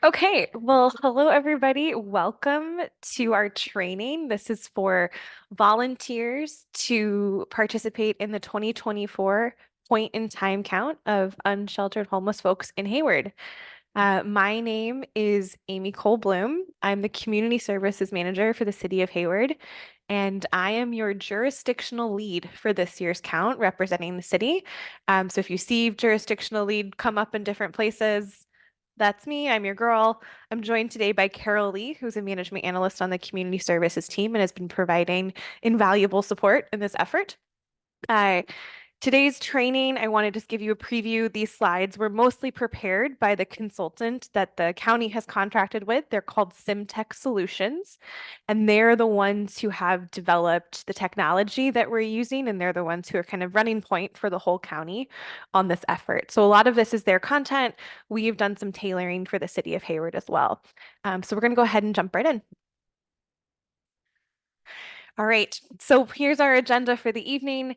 Okay, well, hello everybody. Welcome to our training. This is for volunteers to participate in the 2024 point in time count of unsheltered homeless folks in Hayward. My name is Amy Cole Bloom. I'm the Community Services Manager for the City of Hayward, and I am your jurisdictional lead for this year's count representing the city. So if you see jurisdictional lead come up in different places, that's me. I'm your girl. I'm joined today by Carol Lee, who's a management analyst on the community services team and has been providing invaluable support in this effort. Uh, Today's training, I want to just give you a preview. These slides were mostly prepared by the consultant that the county has contracted with. They're called SimTech Solutions, and they're the ones who have developed the technology that we're using, and they're the ones who are kind of running point for the whole county on this effort. So a lot of this is their content. We've done some tailoring for the city of Hayward as well. So we're going to go ahead and jump right in. All right, so here's our agenda for the evening.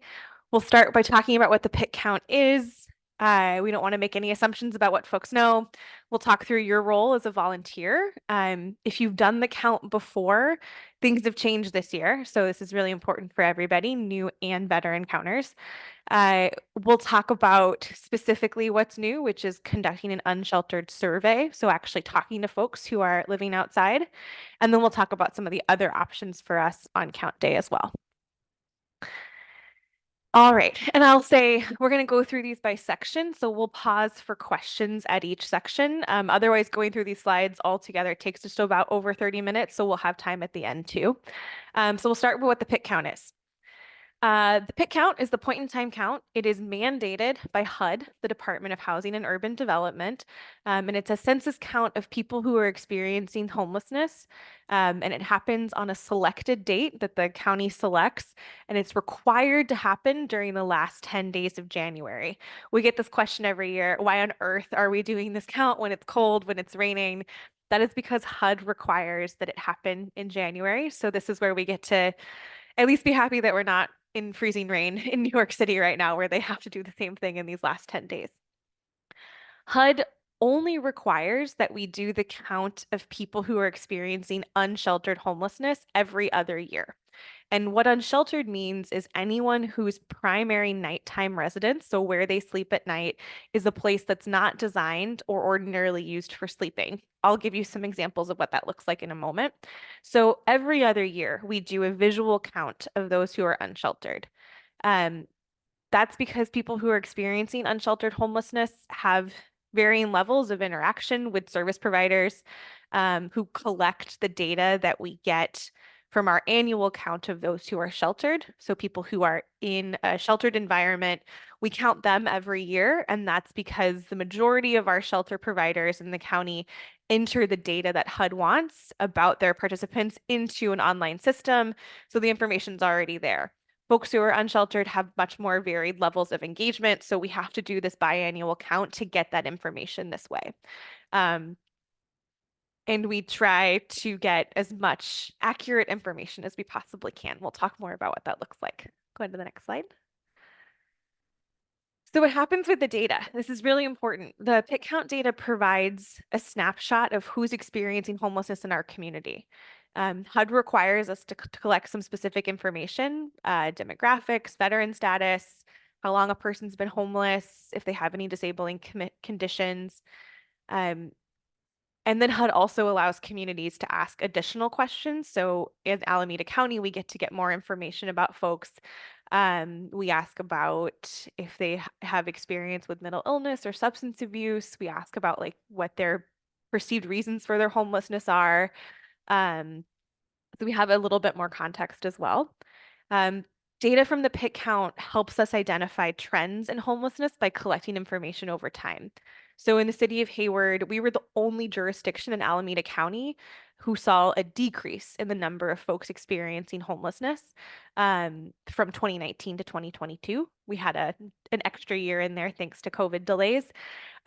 We'll start by talking about what the pit count is. We don't want to make any assumptions about what folks know. We'll talk through your role as a volunteer. If you've done the count before, things have changed this year. So this is really important for everybody, new and veteran counters. Uh, we'll talk about specifically what's new, which is conducting an unsheltered survey. So actually talking to folks who are living outside. And then we'll talk about some of the other options for us on count day as well. All right, and I'll say we're going to go through these by section, so we'll pause for questions at each section. Otherwise, going through these slides all together takes just about over 30 minutes, so we'll have time at the end too. So we'll start with what the pit count is. The pit count is the point in time count. It is mandated by HUD, the Department of Housing and Urban Development, and it's a census count of people who are experiencing homelessness. And it happens on a selected date that the county selects, and it's required to happen during the last 10 days of January. We get this question every year, why on earth are we doing this count when it's cold, when it's raining? That is because HUD requires that it happen in January. So this is where we get to at least be happy that we're not in freezing rain in New York City right now, where they have to do the same thing in these last 10 days. HUD only requires that we do the count of people who are experiencing unsheltered homelessness every other year. And what unsheltered means is anyone whose primary nighttime residence, so where they sleep at night, is a place that's not designed or ordinarily used for sleeping. I'll give you some examples of what that looks like in a moment. So every other year, we do a visual count of those who are unsheltered. Um, that's because people who are experiencing unsheltered homelessness have varying levels of interaction with service providers who collect the data that we get from our annual count of those who are sheltered. So people who are in a sheltered environment, we count them every year. And that's because the majority of our shelter providers in the county enter the data that HUD wants about their participants into an online system. So the information's already there. Folks who are unsheltered have much more varied levels of engagement, so we have to do this biannual count to get that information this way. And we try to get as much accurate information as we possibly can. We'll talk more about what that looks like. Go ahead to the next slide. So what happens with the data? This is really important. The pit count data provides a snapshot of who's experiencing homelessness in our community. HUD requires us to collect some specific information, demographics, veteran status, how long a person's been homeless, if they have any disabling conditions. And then HUD also allows communities to ask additional questions. So in Alameda County, we get to get more information about folks. We ask about if they have experience with mental illness or substance abuse. We ask about like what their perceived reasons for their homelessness are. So we have a little bit more context as well. Um, Data from the pit count helps us identify trends in homelessness by collecting information over time. So in the city of Hayward, we were the only jurisdiction in Alameda County who saw a decrease in the number of folks experiencing homelessness from 2019 to 2022. We had an extra year in there thanks to COVID delays.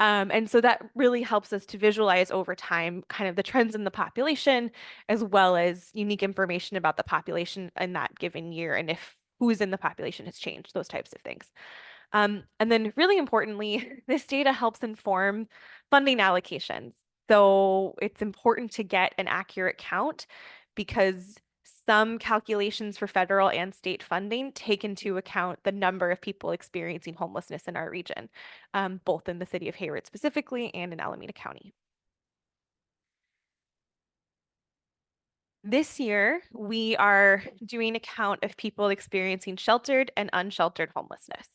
And so that really helps us to visualize over time kind of the trends in the population, as well as unique information about the population in that given year and if who's in the population has changed, those types of things. And then really importantly, this data helps inform funding allocations. So it's important to get an accurate count because some calculations for federal and state funding take into account the number of people experiencing homelessness in our region, both in the city of Hayward specifically and in Alameda County. This year, we are doing a count of people experiencing sheltered and unsheltered homelessness.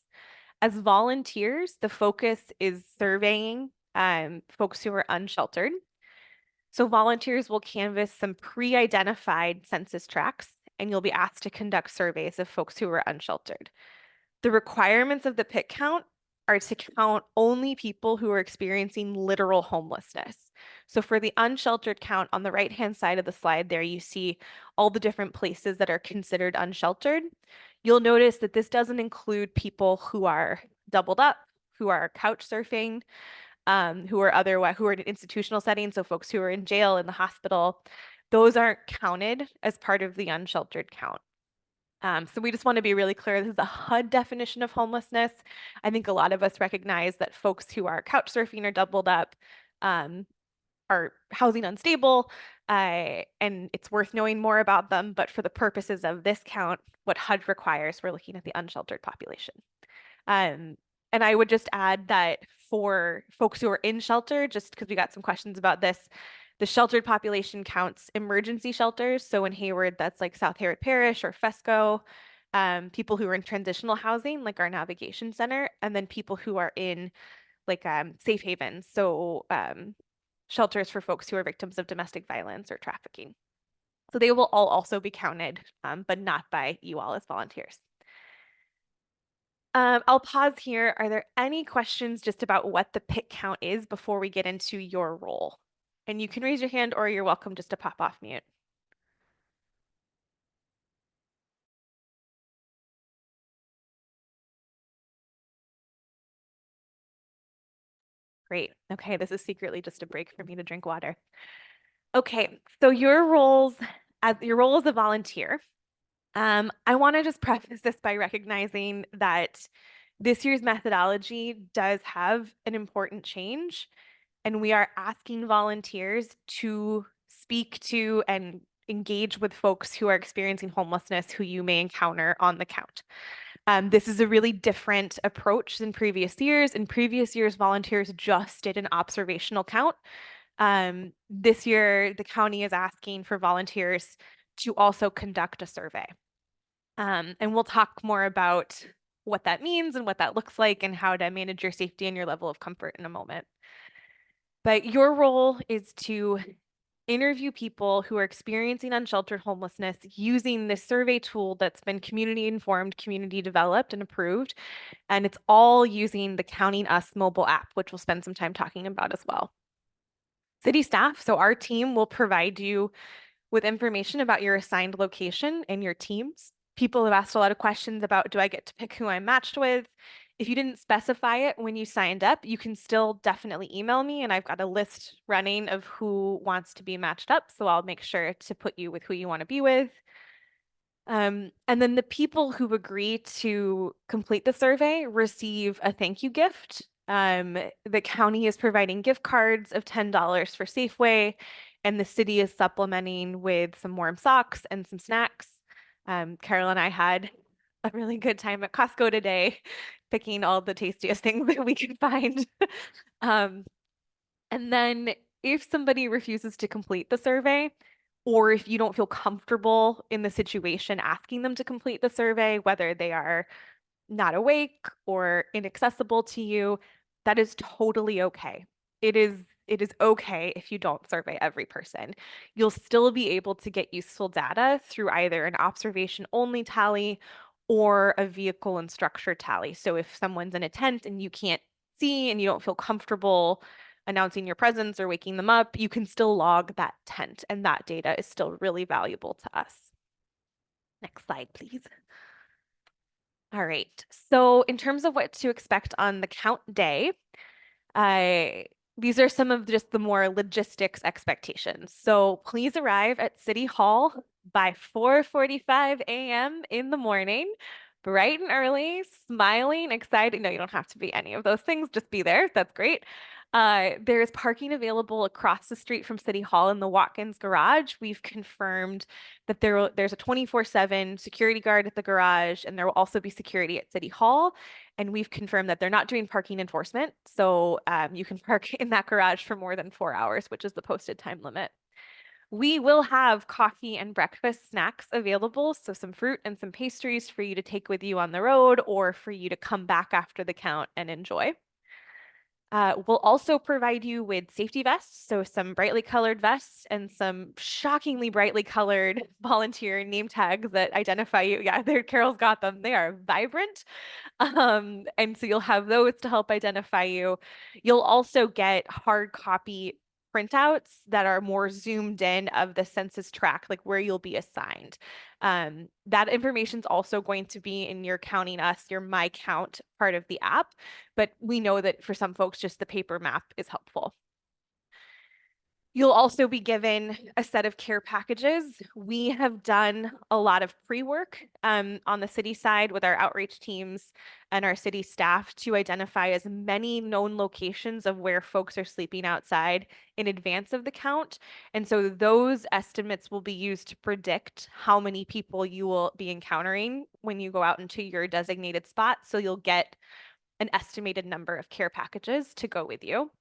As volunteers, the focus is surveying folks who are unsheltered. So volunteers will canvass some pre-identified census tracts, and you'll be asked to conduct surveys of folks who are unsheltered. The requirements of the PIT count are to count only people who are experiencing literal homelessness. So for the unsheltered count on the right-hand side of the slide there, you see all the different places that are considered unsheltered. You'll notice that this doesn't include people who are doubled up, who are couch surfing, who are in institutional settings, so folks who are in jail, in the hospital. Those aren't counted as part of the unsheltered count. So we just want to be really clear. This is a HUD definition of homelessness. I think a lot of us recognize that folks who are couch surfing or doubled up are housing unstable, and it's worth knowing more about them. But for the purposes of this count, what HUD requires, we're looking at the unsheltered population. Um, and I would just add that for folks who are in shelter, just because we got some questions about this, the sheltered population counts emergency shelters. So in Hayward, that's like South Hayward Parish or FESCO, people who are in transitional housing, like our navigation center, and then people who are in like safe havens. So shelters for folks who are victims of domestic violence or trafficking. So they will all also be counted, but not by you all as volunteers. I'll pause here. Are there any questions just about what the PIT count is before we get into your role? And you can raise your hand or you're welcome just to pop off mute. Great. Okay, this is secretly just a break for me to drink water. Okay, so your role as a volunteer. I want to just preface this by recognizing that this year's methodology does have an important change, and we are asking volunteers to speak to and engage with folks who are experiencing homelessness who you may encounter on the count. This is a really different approach than previous years. In previous years, volunteers just did an observational count. This year, the county is asking for volunteers to also conduct a survey. And we'll talk more about what that means and what that looks like and how to manage your safety and your level of comfort in a moment. But your role is to interview people who are experiencing unsheltered homelessness using this survey tool that's been community informed, community developed, and approved. And it's all using the Counting Us mobile app, which we'll spend some time talking about as well. City staff, so our team will provide you with information about your assigned location and your teams. People have asked a lot of questions about, do I get to pick who I'm matched with? If you didn't specify it when you signed up, you can still definitely email me, and I've got a list running of who wants to be matched up. So I'll make sure to put you with who you want to be with. And then the people who agree to complete the survey receive a thank you gift. The county is providing gift cards of $10 for Safeway, and the city is supplementing with some warm socks and some snacks. Carol and I had a really good time at Costco today, picking all the tastiest things that we could find. And then if somebody refuses to complete the survey, or if you don't feel comfortable in the situation asking them to complete the survey, whether they are not awake or inaccessible to you, that is totally okay. It is okay if you don't survey every person. You'll still be able to get useful data through either an observation only tally or a vehicle and structure tally. So if someone's in a tent and you can't see and you don't feel comfortable announcing your presence or waking them up, you can still log that tent, and that data is still really valuable to us. Next slide, please. All right. So in terms of what to expect on the count day, these are some of just the more logistics expectations. So please arrive at City Hall by 4:45 a.m. in the morning, bright and early, smiling, excited. No, you don't have to be any of those things. Just be there. That's great. There's parking available across the street from City Hall in the Watkins garage. We've confirmed that there's a 24/7 security guard at the garage, and there will also be security at City Hall. And we've confirmed that they're not doing parking enforcement. So you can park in that garage for more than 4 hours, which is the posted time limit. We will have coffee and breakfast snacks available, so some fruit and some pastries for you to take with you on the road or for you to come back after the count and enjoy. We'll also provide you with safety vests, so some brightly colored vests and some shockingly brightly colored volunteer name tags that identify you. Yeah, Carol's got them. They are vibrant. And so you'll have those to help identify you. You'll also get hard copy printouts that are more zoomed in of the census tract, like where you'll be assigned. That information is also going to be in your Counting Us, your My Count part of the app, but we know that for some folks, just the paper map is helpful. You'll also be given a set of care packages. We have done a lot of pre-work on the city side with our outreach teams and our city staff to identify as many known locations of where folks are sleeping outside in advance of the count. And so those estimates will be used to predict how many people you will be encountering when you go out into your designated spot. So you'll get an estimated number of care packages to go with you.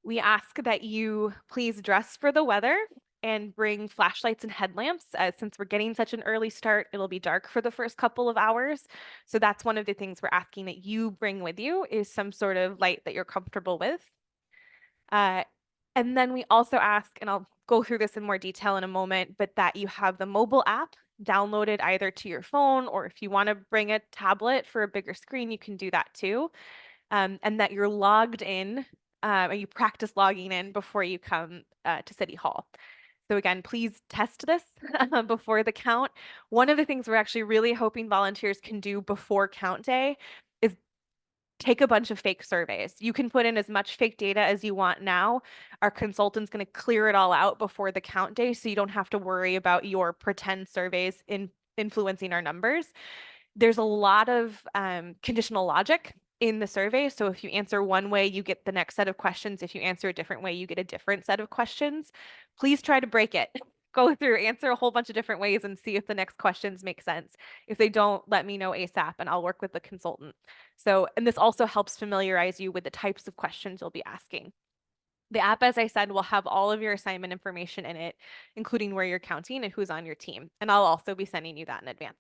We ask that you please dress for the weather and bring flashlights and headlamps. Since we're getting such an early start, it'll be dark for the first couple of hours. So that's one of the things we're asking that you bring with you is some sort of light that you're comfortable with. And then we also ask, and I'll go through this in more detail in a moment, but that you have the mobile app downloaded either to your phone, or if you want to bring a tablet for a bigger screen, you can do that too. And that you're logged in and you practice logging in before you come to City Hall. So again, please test this before the count. One of the things we're actually really hoping volunteers can do before count day is take a bunch of fake surveys. You can put in as much fake data as you want now. Our consultant's going to clear it all out before the count day, so you don't have to worry about your pretend surveys influencing our numbers. There's a lot of conditional logic in the survey. So if you answer one way, you get the next set of questions. If you answer a different way, you get a different set of questions. Please try to break it. Go through, answer a whole bunch of different ways and see if the next questions make sense. If they don't, let me know ASAP and I'll work with the consultant. So, and this also helps familiarize you with the types of questions you'll be asking. The app, as I said, will have all of your assignment information in it, including where you're counting and who's on your team. And I'll also be sending you that in advance.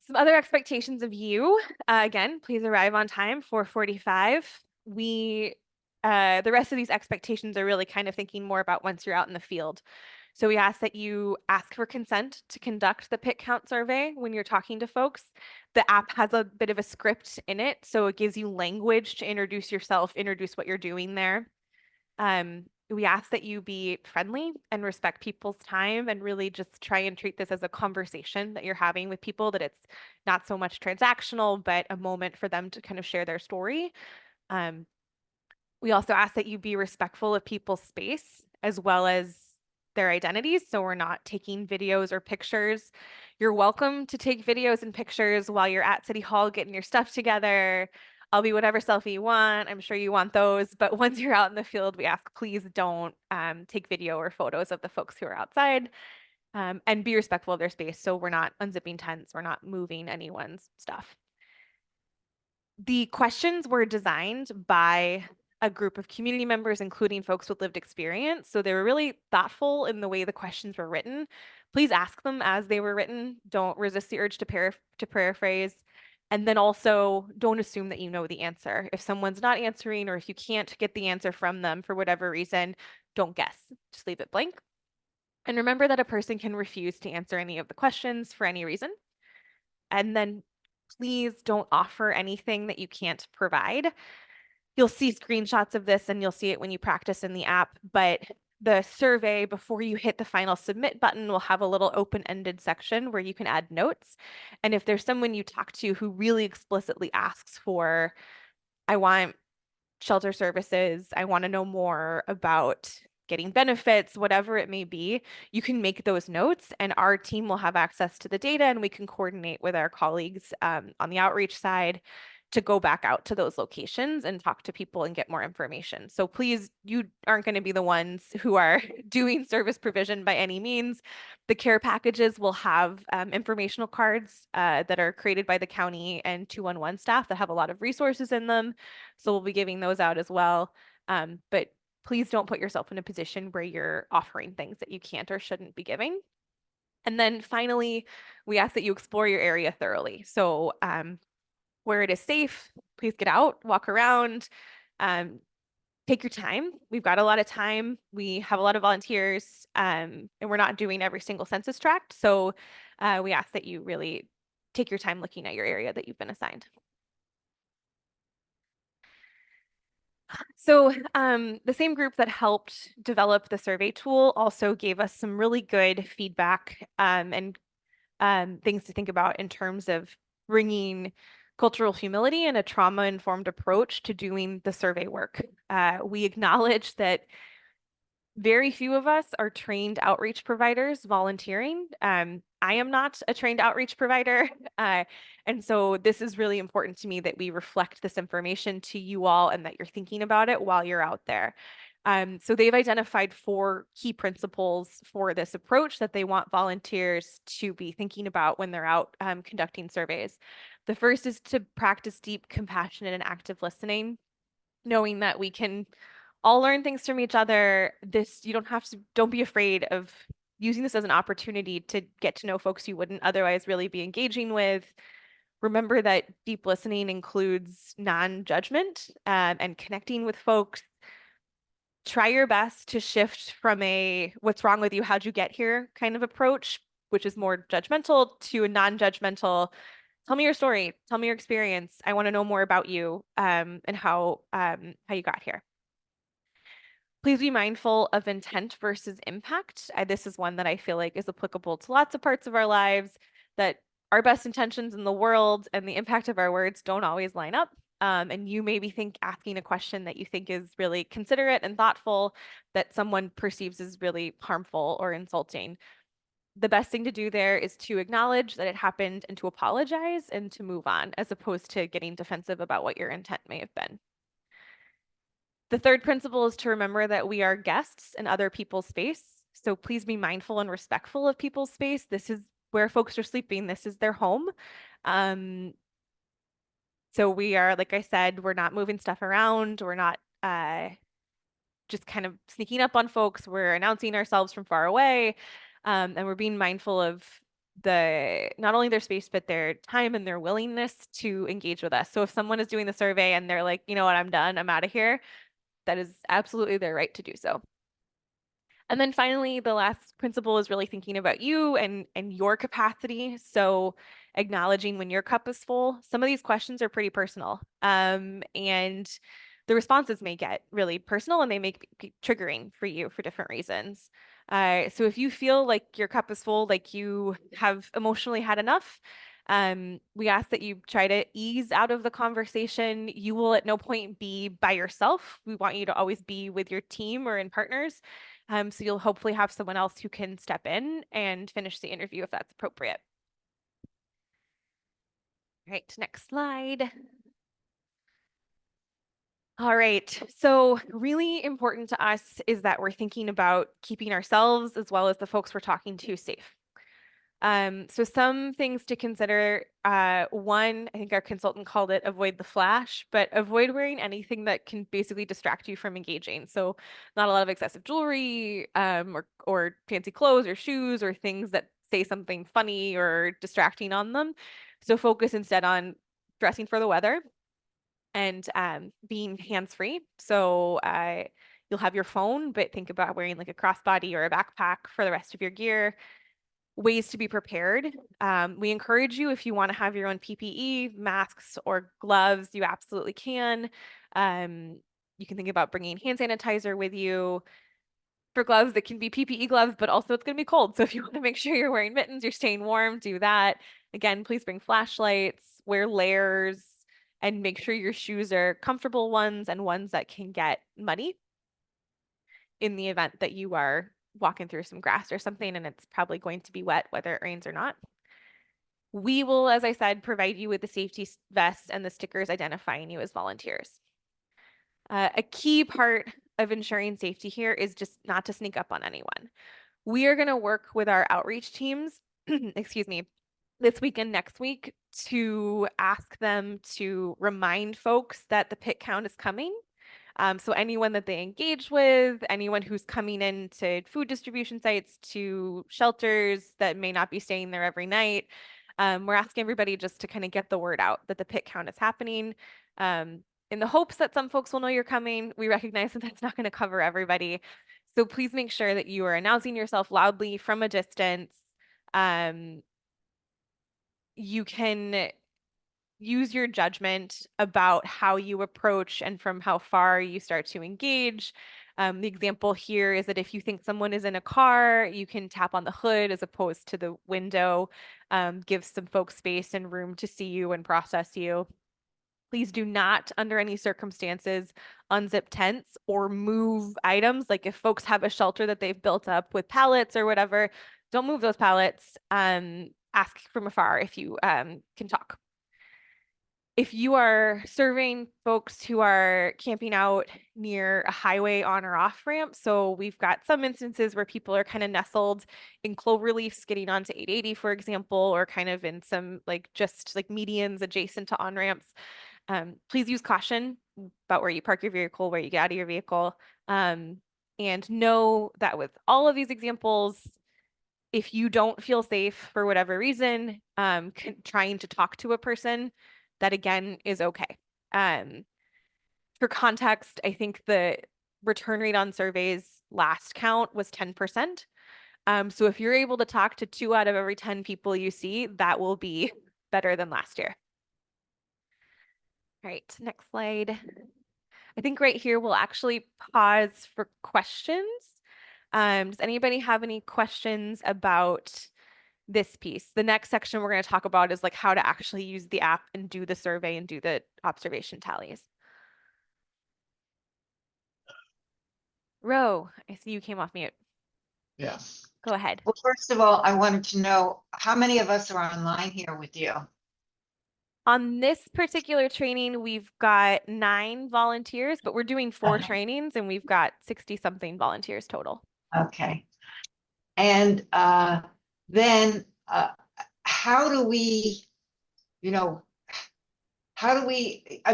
Some other expectations of you, again, please arrive on time for 45. The rest of these expectations are really kind of thinking more about once you're out in the field. So we ask that you ask for consent to conduct the pit count survey when you're talking to folks. The app has a bit of a script in it, so it gives you language to introduce yourself, introduce what you're doing there. We ask that you be friendly and respect people's time and really just try and treat this as a conversation that you're having with people, that it's not so much transactional, but a moment for them to kind of share their story. We also ask that you be respectful of people's space as well as their identities. So we're not taking videos or pictures. You're welcome to take videos and pictures while you're at City Hall getting your stuff together. I'll be whatever selfie you want. I'm sure you want those. But once you're out in the field, we ask, please don't take video or photos of the folks who are outside, and be respectful of their space. So we're not unzipping tents. We're not moving anyone's stuff. The questions were designed by a group of community members, including folks with lived experience. So they were really thoughtful in the way the questions were written. Please ask them as they were written. Don't resist the urge to paraphrase. And then also don't assume that you know the answer. If someone's not answering, or if you can't get the answer from them for whatever reason, don't guess. Just leave it blank. And remember that a person can refuse to answer any of the questions for any reason. And then please don't offer anything that you can't provide. You'll see screenshots of this and you'll see it when you practice in the app, but the survey, before you hit the final submit button, will have a little open-ended section where you can add notes. And if there's someone you talk to who really explicitly asks for, I want shelter services, I want to know more about getting benefits, whatever it may be, you can make those notes and our team will have access to the data and we can coordinate with our colleagues on the outreach side to go back out to those locations and talk to people and get more information. So please, you aren't going to be the ones who are doing service provision by any means. The care packages will have informational cards that are created by the county and 211 staff that have a lot of resources in them. So we'll be giving those out as well. But please don't put yourself in a position where you're offering things that you can't or shouldn't be giving. And then finally, we ask that you explore your area thoroughly. So where it is safe, please get out, walk around, um, take your time. We've got a lot of time. We have a lot of volunteers, and we're not doing every single census tract. So we ask that you really take your time looking at your area that you've been assigned. So the same group that helped develop the survey tool also gave us some really good feedback and things to think about in terms of bringing cultural humility and a trauma-informed approach to doing the survey work. We acknowledge that very few of us are trained outreach providers volunteering. I am not a trained outreach provider. And so this is really important to me that we reflect this information to you all and that you're thinking about it while you're out there. So they've identified 4 key principles for this approach that they want volunteers to be thinking about when they're out conducting surveys. The first is to practice deep, compassionate, and active listening, knowing that we can all learn things from each other. You don't be afraid of using this as an opportunity to get to know folks you wouldn't otherwise really be engaging with. Remember that deep listening includes non-judgment and connecting with folks. Try your best to shift from a what's wrong with you, how'd you get here kind of approach, which is more judgmental, to a non-judgmental, tell me your story, tell me your experience. I want to know more about you and how you got here. Please be mindful of intent versus impact. This is one that I feel like is applicable to lots of parts of our lives, that our best intentions in the world and the impact of our words don't always line up. And you maybe asking a question that you think is really considerate and thoughtful that someone perceives as really harmful or insulting. The best thing to do there is to acknowledge that it happened and to apologize and to move on, as opposed to getting defensive about what your intent may have been. The third principle is to remember that we are guests in other people's space. So please be mindful and respectful of people's space. This is where folks are sleeping. This is their home. So we are, like I said, we're not moving stuff around. We're not just kind of sneaking up on folks. We're announcing ourselves from far away. And we're being mindful of not only their space, but their time and their willingness to engage with us. So if someone is doing the survey and they're like, you know what, I'm done, I'm out of here, that is absolutely their right to do so. And then finally, the last principle is really thinking about you and your capacity. So acknowledging when your cup is full. Some of these questions are pretty personal, and the responses may get really personal and they may be triggering for you for different reasons. So if you feel like your cup is full, like you have emotionally had enough, we ask that you try to ease out of the conversation. You will at no point be by yourself. We want you to always be with your team or in partners. So you'll hopefully have someone else who can step in and finish the interview if that's appropriate. All right, next slide. All right, so really important to us is that we're thinking about keeping ourselves as well as the folks we're talking to safe. So some things to consider. One, I think our consultant called it avoid the flash, but avoid wearing anything that can basically distract you from engaging. So not a lot of excessive jewelry, or fancy clothes or shoes or things that say something funny or distracting on them. So focus instead on dressing for the weather and being hands-free. So you'll have your phone, but think about wearing like a crossbody or a backpack for the rest of your gear. Ways to be prepared. We encourage you, if you want to have your own PPE, masks or gloves, you absolutely can. You can think about bringing hand sanitizer with you. For gloves, that can be PPE gloves, but also it's going to be cold. So if you want to make sure you're wearing mittens, you're staying warm, do that. Again, please bring flashlights, wear layers, and make sure your shoes are comfortable ones and ones that can get muddy in the event that you are walking through some grass or something and it's probably going to be wet whether it rains or not. We will, as I said, provide you with the safety vests and the stickers identifying you as volunteers. A key part of ensuring safety here is just not to sneak up on anyone. We are going to work with our outreach teams, excuse me, this week and next week to ask them to remind folks that the pit count is coming. So anyone that they engage with, anyone who's coming into food distribution sites, to shelters that may not be staying there every night, we're asking everybody just to kind of get the word out that the pit count is happening. In the hopes that some folks will know you're coming, we recognize that that's not going to cover everybody. So please make sure that you are announcing yourself loudly from a distance. You can use your judgment about how you approach and from how far you start to engage. The example here is that if you think someone is in a car, you can tap on the hood as opposed to the window, give some folks space and room to see you and process you. Please do not, under any circumstances, unzip tents or move items. Like if folks have a shelter that they've built up with pallets or whatever, don't move those pallets. Ask from afar if you can talk. If you are serving folks who are camping out near a highway on or off ramp, so we've got some instances where people are kind of nestled in clover leaves getting onto 880, for example, or kind of in some like just like medians adjacent to on ramps. Please use caution about where you park your vehicle, where you get out of your vehicle. And know that with all of these examples, if you don't feel safe for whatever reason, trying to talk to a person, that again is okay. For context, I think the return rate on surveys last count was 10%. So if you're able to talk to 2 out of every 10 people you see, that will be better than last year. All right, next slide. I think right here we'll actually pause for questions. Does anybody have any questions about this piece? The next section we're going to talk about is like how to actually use the app and do the survey and do the observation tallies. Ro, I see you came off mute. Yeah. Go ahead. Well, first of all, I wanted to know how many of us are online here with you? On this particular training, we've got 9 volunteers, but we're doing 4 trainings and we've got 60 something volunteers total. Okay. And then how do we, I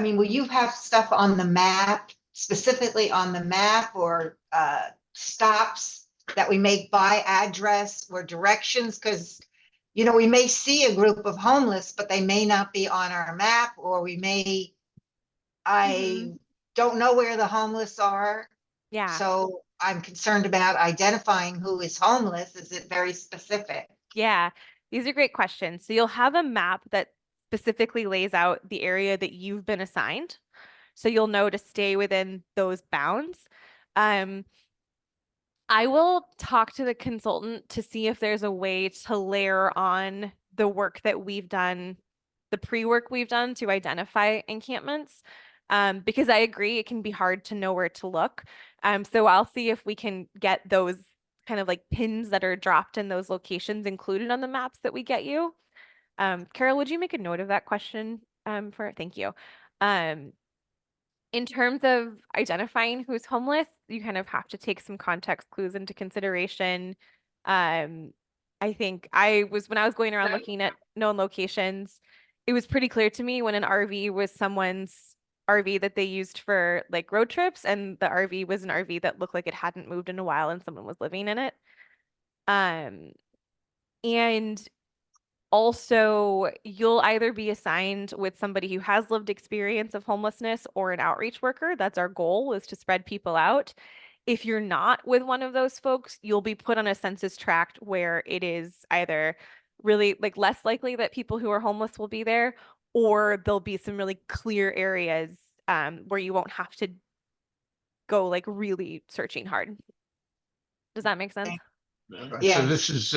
mean, will you have stuff on the map, specifically on the map, or stops that we make by address or directions? Because, we may see a group of homeless, but they may not be on our map, or I don't know where the homeless are. Yeah. So I'm concerned about identifying who is homeless. Is it very specific? Yeah, these are great questions. So you'll have a map that specifically lays out the area that you've been assigned. So you'll know to stay within those bounds. I will talk to the consultant to see if there's a way to layer on the work that we've done, the pre-work we've done to identify encampments. Because I agree it can be hard to know where to look. So I'll see if we can get those kind of like pins that are dropped in those locations included on the maps that we get you. Carol, would you make a note of that question? Thank you. In terms of identifying who's homeless, you kind of have to take some context clues into consideration. I think when I was going around looking at known locations, it was pretty clear to me when an RV was someone's RV that they used for like road trips, and the RV was an RV that looked like it hadn't moved in a while and someone was living in it. And also, you'll either be assigned with somebody who has lived experience of homelessness or an outreach worker. That's our goal, is to spread people out. If you're not with one of those folks, you'll be put on a census tract where it is either really like less likely that people who are homeless will be there, or there'll be some really clear areas where you won't have to go like really searching hard. Does that make sense? Yeah. So this is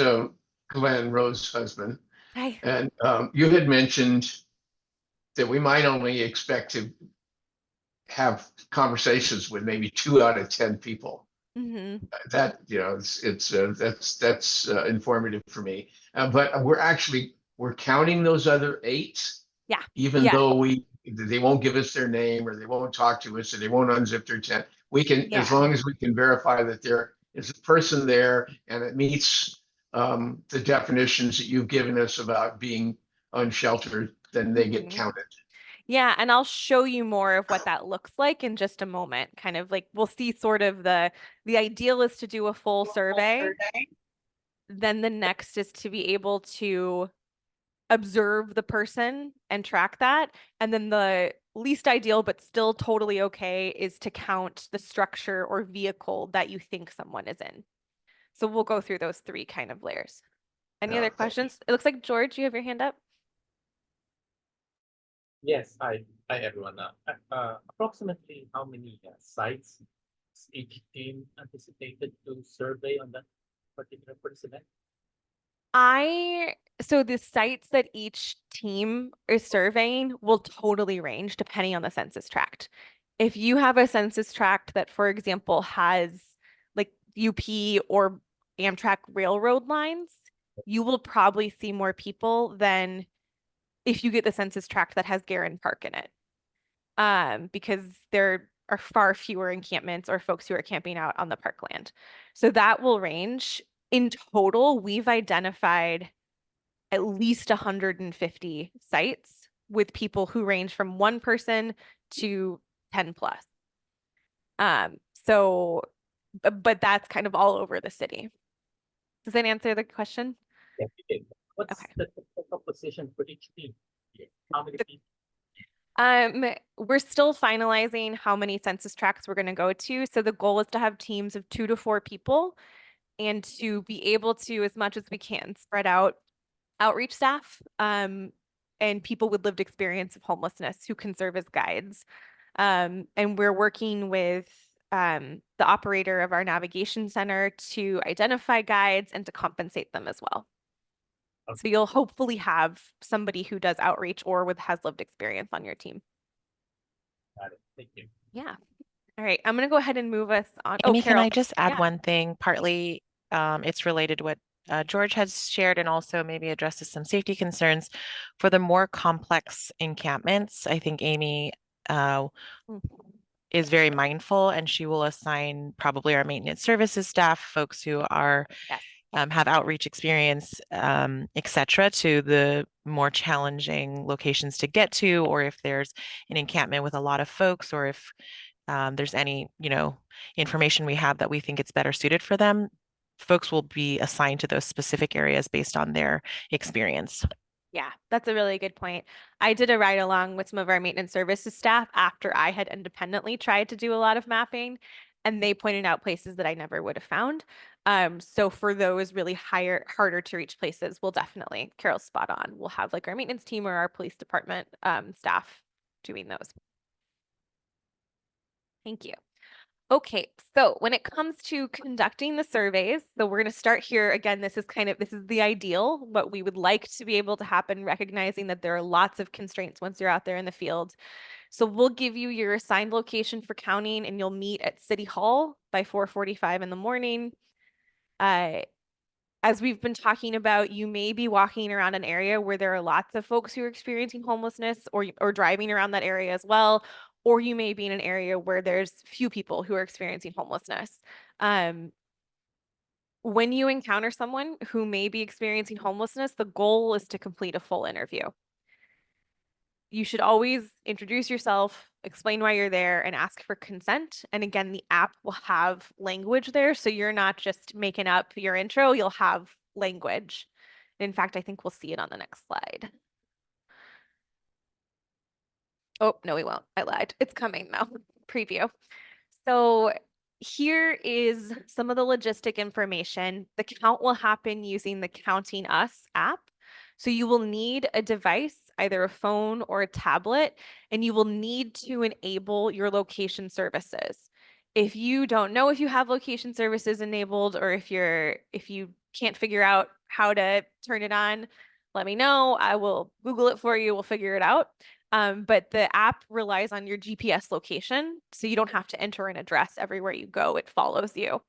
Glenn, Rose's husband. Hi. And you had mentioned that we might only expect to have conversations with maybe 2 out of 10 people. That, that's informative for me. But we're actually we're counting those other 8, Yeah. even Yeah. though they won't give us their name or they won't talk to us or they won't unzip their tent. We can, as Yeah. long as we can verify that there is a person there and it meets the definitions that you've given us about being unsheltered, then they get Mhm. counted. Yeah, and I'll show you more of what that looks like in just a moment. Kind of like we'll see sort of the ideal is to do a full survey. Then the next is to be able to observe the person and track that. And then the least ideal, but still totally okay, is to count the structure or vehicle that you think someone is in. So we'll go through those 3 kind of layers. Any Yeah, other thank you. questions? It looks like George, you have your hand up. Yes, hi everyone. Approximately how many sites is each team anticipated to survey on that particular first event? So the sites that each team is surveying will totally range depending on the census tract. If you have a census tract that, for example, has like UP or Amtrak railroad lines, you will probably see more people than if you get the census tract that has Garin Park in it. Because there are far fewer encampments or folks who are camping out on the parkland. So that will range. In total, we've identified at least 150 sites with people who range from 1 person to 10 plus. So, but that's kind of all over the city. Does that answer the question? Yeah, you did. What's Okay. the typical position for each team? How many people? We're still finalizing how many census tracts we're going to go to. So the goal is to have teams of 2 to 4 people and to be able to, as much as we can, spread out outreach staff and people with lived experience of homelessness who can serve as guides. And we're working with the operator of our navigation center to identify guides and to compensate them as well. So you'll hopefully have somebody who does outreach or has lived experience on your team. Got it. Thank you. Yeah. All right. I'm going to go ahead and move us on. Amy, Oh, can Carol. I just add Yeah. one thing? Partly, it's related to what George has shared and also maybe addresses some safety concerns. For the more complex encampments, I think Amy Mm. is very mindful and she will assign probably our maintenance services staff, folks who are Yes. have outreach experience, et cetera, to the more challenging locations to get to, or if there's an encampment with a lot of folks, or if there's any, information we have that we think it's better suited for them, folks will be assigned to those specific areas based on their experience. Yeah, that's a really good point. I did a ride along with some of our maintenance services staff after I had independently tried to do a lot of mapping, and they pointed out places that I never would have found. So for those really harder to reach places, we'll definitely, Carol's spot on. We'll have like our maintenance team or our police department staff doing those. Thank you. Okay, so when it comes to conducting the surveys, so we're going to start here. Again, this is the ideal, what we would like to be able to happen, recognizing that there are lots of constraints once you're out there in the field. So we'll give you your assigned location for counting and you'll meet at City Hall by 4:45 in the morning. As we've been talking about, you may be walking around an area where there are lots of folks who are experiencing homelessness or driving around that area as well, or you may be in an area where there's few people who are experiencing homelessness. When you encounter someone who may be experiencing homelessness, the goal is to complete a full interview. You should always introduce yourself, explain why you're there, and ask for consent. And again, the app will have language there, so you're not just making up your intro, you'll have language. In fact, I think we'll see it on the next slide. Oh, no, we won't. I lied. It's coming now. Preview. So here is some of the logistic information. The count will happen using the Counting Us app. So you will need a device, either a phone or a tablet, and you will need to enable your location services. If you don't know if you have location services enabled or if you can't figure out how to turn it on, let me know. I will Google it for you. We'll figure it out. But the app relies on your GPS location, so you don't have to enter an address everywhere you go. It follows you.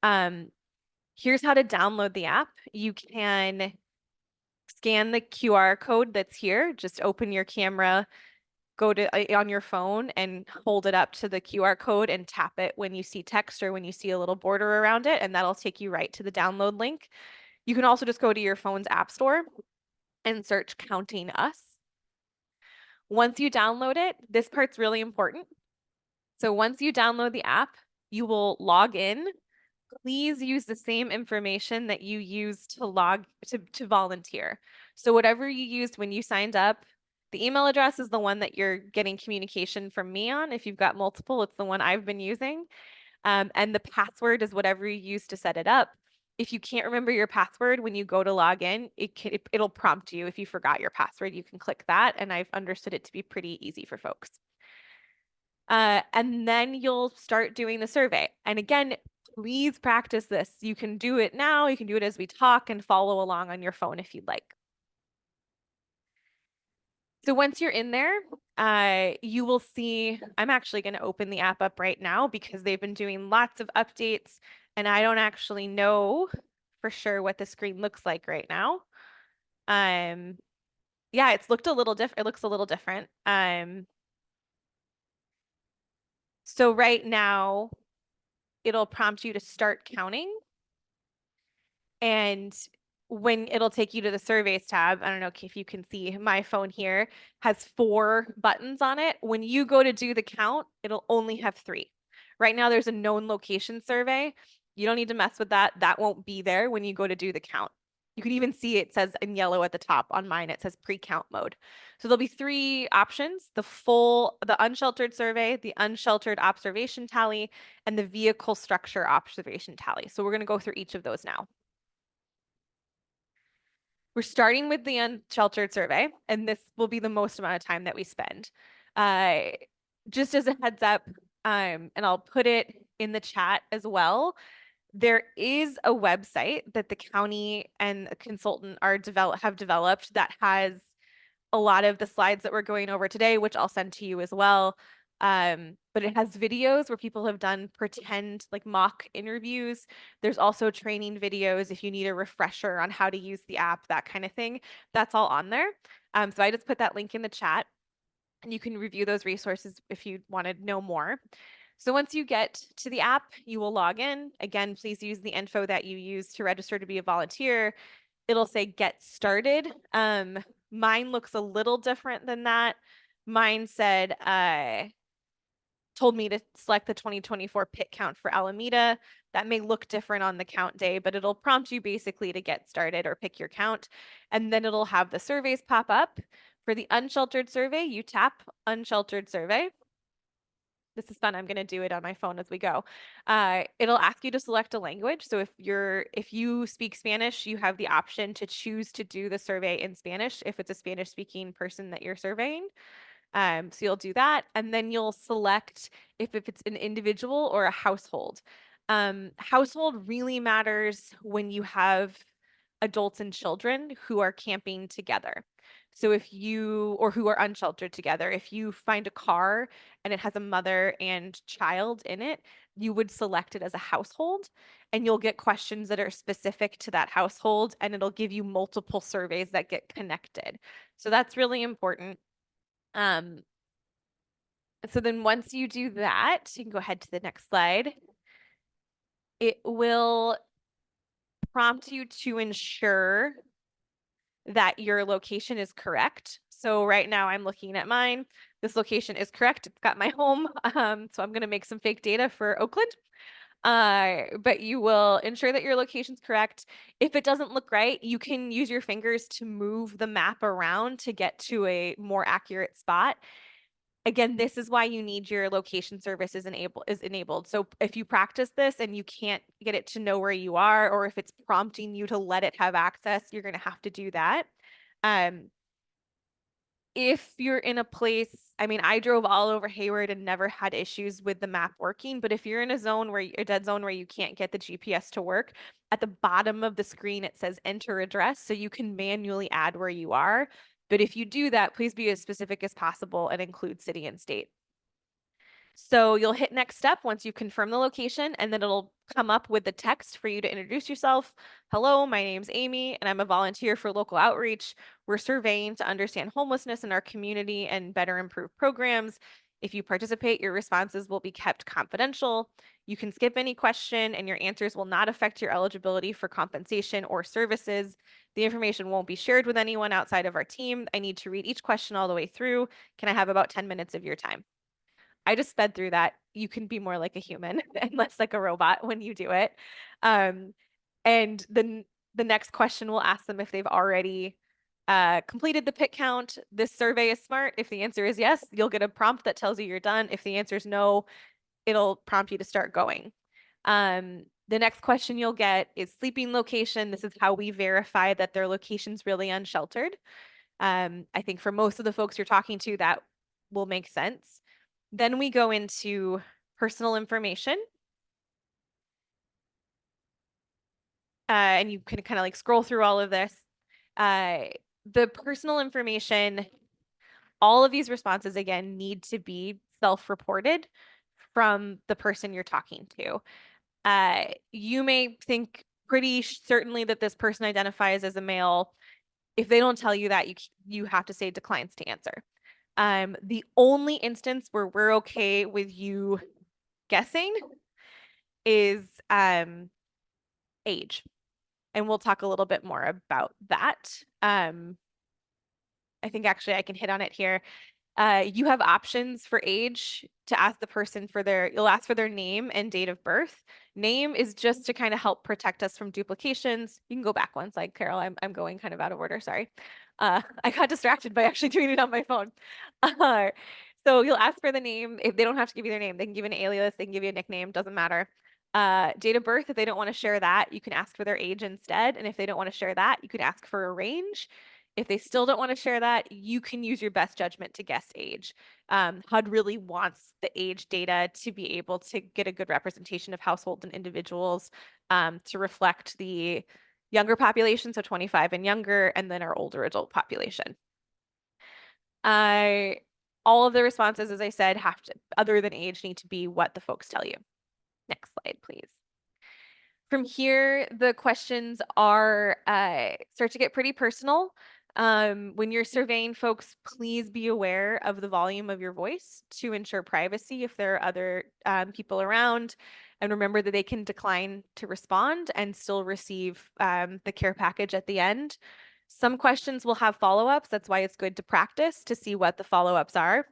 Here's how to download the app. You can scan the QR code that's here. Just open your camera, go to on your phone and hold it up to the QR code and tap it when you see text or when you see a little border around it, and that'll take you right to the download link. You can also just go to your phone's app store and search Counting Us. Once you download it, this part's really important. So once you download the app, you will log in. Please use the same information that you used to log to volunteer. So whatever you used when you signed up, the email address is the one that you're getting communication from me on. If you've got multiple, it's the one I've been using. And the password is whatever you use to set it up. If you can't remember your password when you go to log in, it'll prompt you. If you forgot your password, you can click that. And I've understood it to be pretty easy for folks. And then you'll start doing the survey. And again, please practice this. You can do it now. You can do it as we talk and follow along on your phone if you'd like. So once you're in there, you will see, I'm actually going to open the app up right now because they've been doing lots of updates and I don't actually know for sure what the screen looks like right now. Yeah, it's looked a little different. It looks a little different. So right now, it'll prompt you to start counting. And when it'll take you to the surveys tab, I don't know if you can see my phone here has 4 buttons on it. When you go to do the count, it'll only have 3. Right now, there's a known location survey. You don't need to mess with that. That won't be there when you go to do the count. You can even see it says in yellow at the top. On mine, it says pre-count mode. So there'll be 3 options: the unsheltered survey, the unsheltered observation tally, and the vehicle structure observation tally. So we're going to go through each of those now. We're starting with the unsheltered survey, and this will be the most amount of time that we spend. Just as a heads up, and I'll put it in the chat as well, there is a website that the county and a consultant have developed that has a lot of the slides that we're going over today, which I'll send to you as well. But it has videos where people have done pretend like mock interviews. There's also training videos if you need a refresher on how to use the app, that kind of thing. That's all on there. So I just put that link in the chat and you can review those resources if you want to know more. So once you get to the app, you will log in. Again, please use the info that you use to register to be a volunteer. It'll say get started. Mine looks a little different than that. Mine said, told me to select the 2024 pit count for Alameda. That may look different on the count day, but it'll prompt you basically to get started or pick your count. And then it'll have the surveys pop up. For the unsheltered survey, you tap unsheltered survey. This is fun. I'm going to do it on my phone as we go. It'll ask you to select a language. So if you speak Spanish, you have the option to choose to do the survey in Spanish if it's a Spanish speaking person that you're surveying. So you'll do that, and then you'll select if it's an individual or a household. Household really matters when you have adults and children who are camping together. So or who are unsheltered together, if you find a car and it has a mother and child in it, you would select it as a household, and you'll get questions that are specific to that household, and it'll give you multiple surveys that get connected. So that's really important. So then once you do that, you can go ahead to the next slide. It will prompt you to ensure that your location is correct. So right now I'm looking at mine. This location is correct. It's got my home. So I'm going to make some fake data for Oakland. But you will ensure that your location's correct. If it doesn't look right, you can use your fingers to move the map around to get to a more accurate spot. Again, this is why you need your location service is enabled. So if you practice this and you can't get it to know where you are, or if it's prompting you to let it have access, you're going to have to do that. If you're in a place, I mean, I drove all over Hayward and never had issues with the map working, but if you're in a dead zone where you can't get the GPS to work, at the bottom of the screen, it says enter address, so you can manually add where you are. But if you do that, please be as specific as possible and include city and state. So you'll hit next step once you confirm the location, and then it'll come up with the text for you to introduce yourself. Hello, my name's Amy, and I'm a volunteer for local outreach. We're surveying to understand homelessness in our community and better improve programs. If you participate, your responses will be kept confidential. You can skip any question, and your answers will not affect your eligibility for compensation or services. The information won't be shared with anyone outside of our team. I need to read each question all the way through. Can I have about 10 minutes of your time? I just sped through that. You can be more like a human and less like a robot when you do it. And then the next question will ask them if they've already completed the pit count. This survey is smart. If the answer is yes, you'll get a prompt that tells you you're done. If the answer is no, it'll prompt you to start going. The next question you'll get is sleeping location. This is how we verify that their location's really unsheltered. I think for most of the folks you're talking to, that will make sense. Then we go into personal information. And you can kind of like scroll through all of this. The personal information, all of these responses, again, need to be self-reported from the person you're talking to. You may think pretty certainly that this person identifies as a male. If they don't tell you that, you have to say declines to answer. The only instance where we're okay with you guessing is age. And we'll talk a little bit more about that. I think actually I can hit on it here. You have options for age to ask the person for you'll ask for their name and date of birth. Name is just to kind of help protect us from duplications. You can go back one slide, Carol. I'm going kind of out of order, sorry. I got distracted by actually doing it on my phone. So you'll ask for the name. If they don't have to give you their name, they can give you an alias, they can give you a nickname, doesn't matter. Date of birth, if they don't want to share that, you can ask for their age instead. And if they don't want to share that, you can ask for a range. If they still don't want to share that, you can use your best judgment to guess age. HUD really wants the age data to be able to get a good representation of households and individuals to reflect the younger population, so 25 and younger, and then our older adult population. All of the responses, as I said, have to, other than age, need to be what the folks tell you. Next slide, please. From here, the questions are start to get pretty personal. When you're surveying folks, please be aware of the volume of your voice to ensure privacy if there are other people around. And remember that they can decline to respond and still receive the care package at the end. Some questions will have follow-ups. That's why it's good to practice to see what the follow-ups are.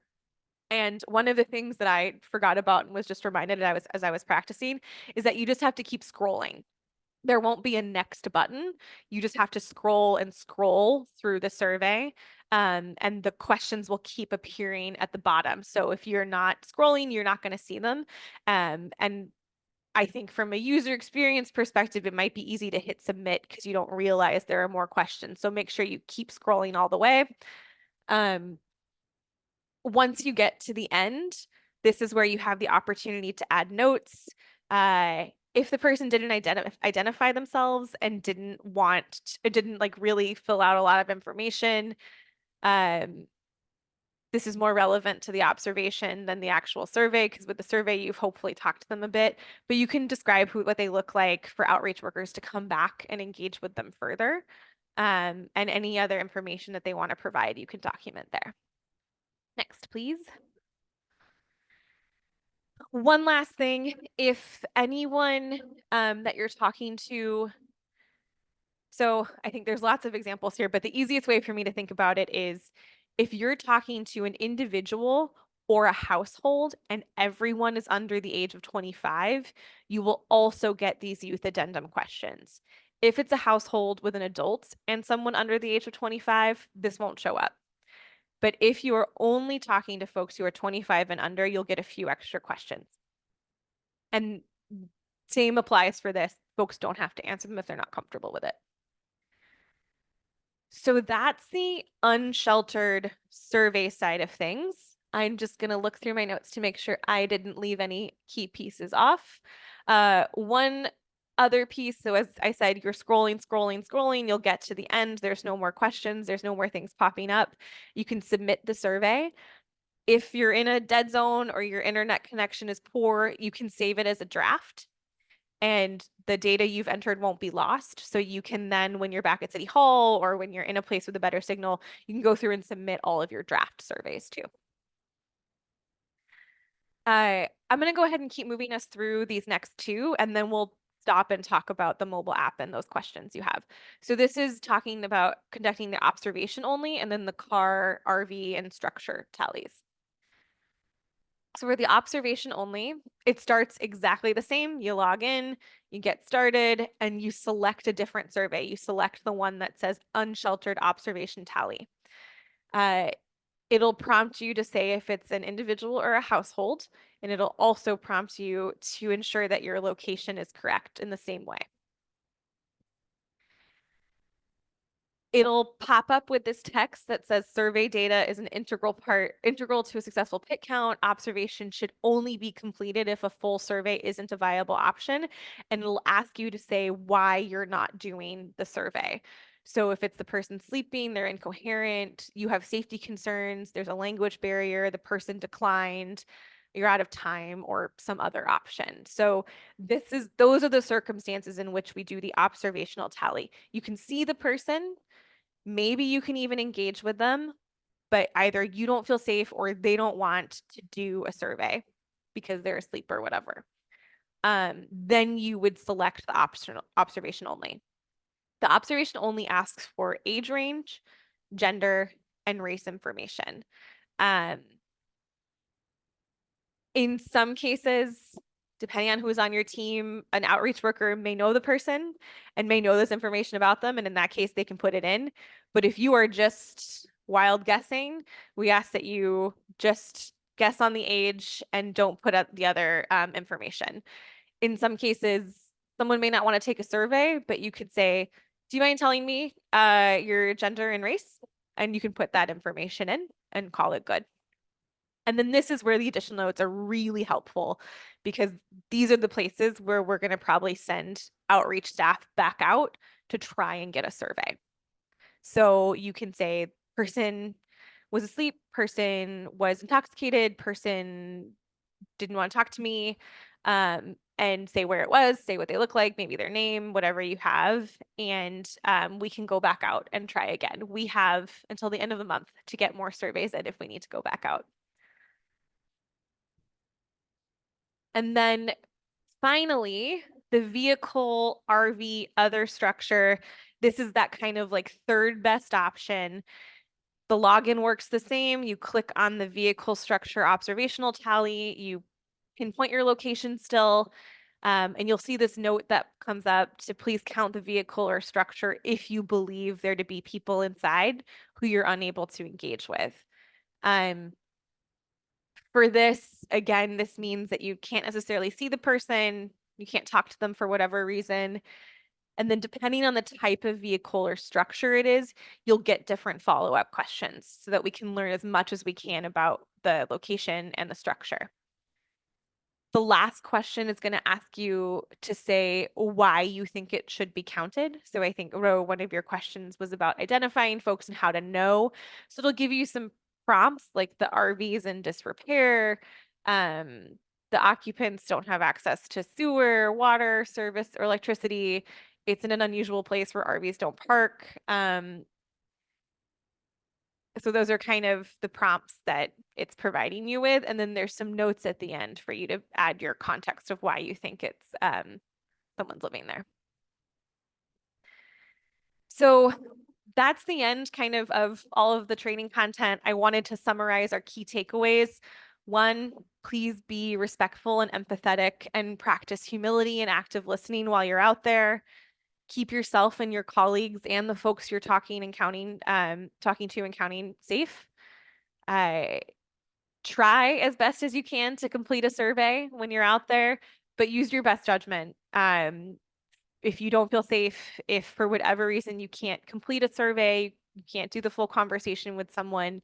And one of the things that I forgot about and was just reminded as I was practicing is that you just have to keep scrolling. There won't be a next button. You just have to scroll and scroll through the survey, and the questions will keep appearing at the bottom. So if you're not scrolling, you're not going to see them. And I think from a user experience perspective, it might be easy to hit submit because you don't realize there are more questions. So make sure you keep scrolling all the way. Once you get to the end, this is where you have the opportunity to add notes. If the person didn't identify themselves and didn't like really fill out a lot of information, this is more relevant to the observation than the actual survey, because with the survey, you've hopefully talked to them a bit, but you can describe what they look like for outreach workers to come back and engage with them further. And any other information that they want to provide, you can document there. Next, please. One last thing, if anyone that you're talking to, so I think there's lots of examples here, but the easiest way for me to think about it is if you're talking to an individual or a household and everyone is under the age of 25, you will also get these youth addendum questions. If it's a household with an adult and someone under the age of 25, this won't show up. But if you are only talking to folks who are 25 and under, you'll get a few extra questions. And same applies for this. Folks don't have to answer them if they're not comfortable with it. So that's the unsheltered survey side of things. I'm just going to look through my notes to make sure I didn't leave any key pieces off. One other piece, so as I said, you're scrolling, you'll get to the end. There's no more questions. There's no more things popping up. You can submit the survey. If you're in a dead zone or your internet connection is poor, you can save it as a draft and the data you've entered won't be lost. So you can then, when you're back at City Hall or when you're in a place with a better signal, you can go through and submit all of your draft surveys too. I'm going to go ahead and keep moving us through these next two, and then we'll stop and talk about the mobile app and those questions you have. So this is talking about conducting the observation only, and then the car, RV, and structure tallies. So for the observation only, it starts exactly the same. You log in, you get started, and you select a different survey. You select the one that says unsheltered observation tally. It'll prompt you to say if it's an individual or a household, and it'll also prompt you to ensure that your location is correct in the same way. It'll pop up with this text that says survey data is an integral to a successful pit count. Observation should only be completed if a full survey isn't a viable option. And it'll ask you to say why you're not doing the survey. So if it's the person sleeping, they're incoherent, you have safety concerns, there's a language barrier, the person declined, you're out of time, or some other option. So those are the circumstances in which we do the observational tally. You can see the person. Maybe you can even engage with them, but either you don't feel safe or they don't want to do a survey because they're asleep or whatever. Then you would select the observation only. The observation only asks for age range, gender, and race information. In some cases, depending on who's on your team, an outreach worker may know the person and may know this information about them. And in that case, they can put it in. But if you are just wild guessing, we ask that you just guess on the age and don't put up the other information. In some cases, someone may not want to take a survey, but you could say, do you mind telling me your gender and race? And you can put that information in and call it good. And then this is where the additional notes are really helpful because these are the places where we're going to probably send outreach staff back out to try and get a survey. So you can say person was asleep, person was intoxicated, person didn't want to talk to me, and say where it was, say what they look like, maybe their name, whatever you have. And we can go back out and try again. We have until the end of the month to get more surveys in if we need to go back out. And then finally, the vehicle, RV, other structure. This is that kind of like third best option. The login works the same. You click on the vehicle structure observational tally. You pinpoint your location still. And you'll see this note that comes up to please count the vehicle or structure if you believe there to be people inside who you're unable to engage with. For this, again, this means that you can't necessarily see the person, you can't talk to them for whatever reason. And then depending on the type of vehicle or structure it is, you'll get different follow-up questions so that we can learn as much as we can about the location and the structure. The last question is going to ask you to say why you think it should be counted. So I think, Ro, one of your questions was about identifying folks and how to know. So it'll give you some prompts like the RV's in disrepair, the occupants don't have access to sewer, water, service, or electricity. It's in an unusual place where RVs don't park. So those are kind of the prompts that it's providing you with. And then there's some notes at the end for you to add your context of why you think it's someone's living there. So that's the end kind of all of the training content. I wanted to summarize our key takeaways. One, please be respectful and empathetic and practice humility and active listening while you're out there. Keep yourself and your colleagues and the folks you're talking to and counting safe. Try as best as you can to complete a survey when you're out there, but use your best judgment. If you don't feel safe, if for whatever reason you can't complete a survey, you can't do the full conversation with someone,